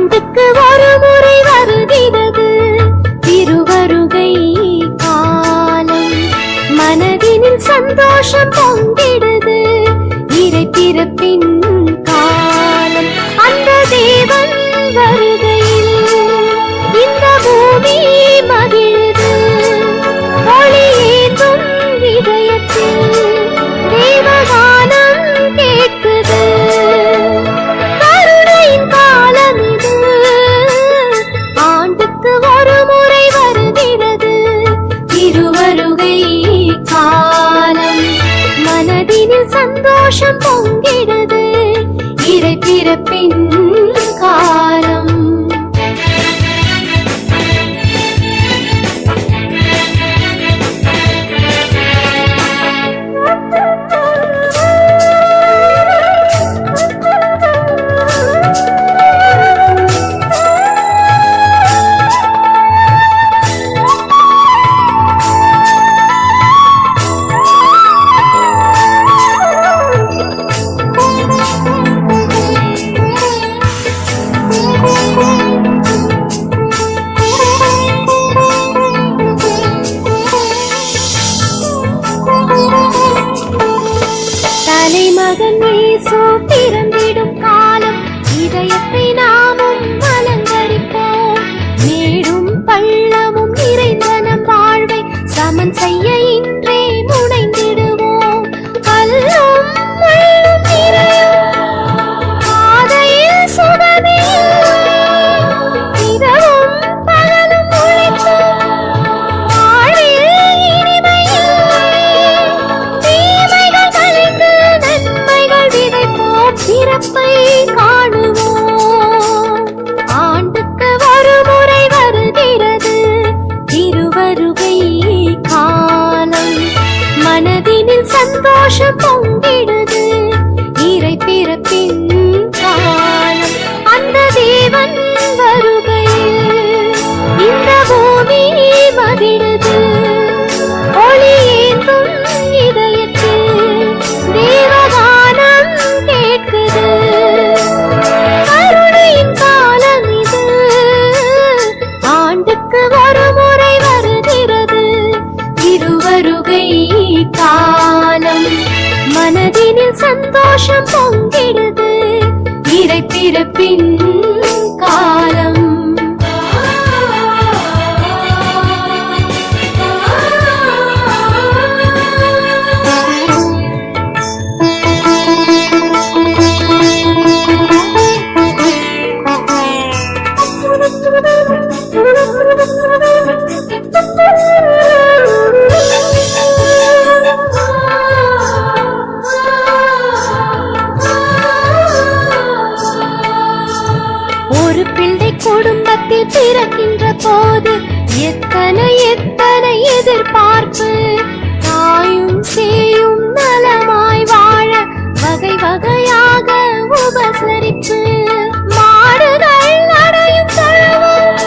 ஆண்டுக்கு ஒரு முறை வருகிறது திருவருகை காலம். மனதினில் சந்தோஷம் பொங்கிடுது இறை பிறப்பின் காலம். அந்த தேவன் வருகையில் இந்த பூமி மகிழுது. ஒளியேற்றும் இதயத்தில் தேவகானம் கேட்குது. கருணையின் காலம் இது, ஆண்டுக்கு ஒரு முறை வருகிறது திருவருகை காலம். மனதினில் சந்தோஷம் பொங்கிடுது இறை பிறப்பின் காலம். தலைமகன் இயேசு பிறந்திடும் காலம். இதயத்தை நாமும் அலங்கரிப்போம். மேடும் பள்ளமும் நிறைந்த நம் வாழ்வை சமன் செய்ய இன்றே முனைந்திடுவோம். கல்லும் முள்ளும் நிறையும் பாதையில் சுடமே. இரவும் பகலும் உழைப்போம் வாழ்வில் இனிமையில். தீமைகள் கலைந்து நன்மைகள் விதைப்போம் பிறப்பை காணுவோம். ஆண்டுக்கு ஒரு முறை வருகிறது திருவருகை காலம். மனதினில் சந்தோஷம் பொங்கிடுது இறை பிறப்பின் காலம். அந்த தேவன் வருகையில் இந்த பூமி மகிழுது. ஒளியேற்றும் இதயத்தில் தேவகானம் கேட்குது. கருணையின் காலம் இது, ஆண்டுக்கு ஒரு முறை வருகிறது திருவருகை காலம். மனதினில் சந்தோஷம் பொங்கிடுது இறை பிறப்பின் காலம். ஒரு பிள்ளை குடும்பத்தில் பிறக்கின்ற போது எத்தனை எத்தனை எதிர்பார்ப்பு. தாயும் சேயும் நலமாய் வாழ வகை வகையாக உபசரிப்பு. மாடுகள் அடையும் தழுவும்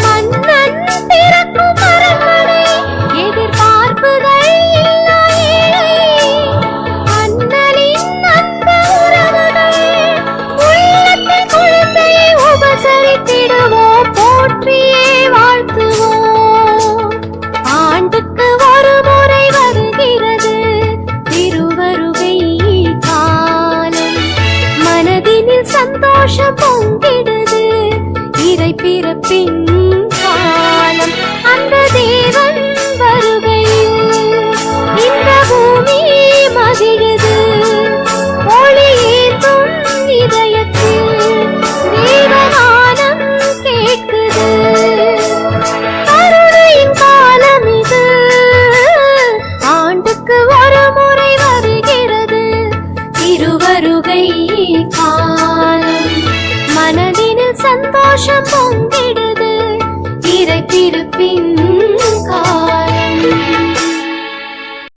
மன்னன் பிறக்கும் அரண்மனை. எதிர்பார்ப்புகள் இல்லா ஏழை அண்ணலின் அன்பு உறவுகள். உள்ளத்தில் குழந்தையை உபசரித்திடுவோம் போற்றியே வாழ்த்துவோம். ஆண்டுக்கு ஒரு முறை வருகிறது திருவருகை காலம். மனதினில் சந்தோஷம் பொங்கிடுது இறை பிறப்பின் காலம். அந்த தேவன் வருகையில் இந்த பூமி மகிழுது. ஒளியேற்றும் இதயத்தில் தேவகானம் கேட்குது. கருணையின் காலம் இது, ஆண்டுக்கு ஒரு முறை வருகிறது திருவருகை காலம். மனதினில் சந்தோஷம் பொங்கிடுது இறை பிறப்பின் காலம்.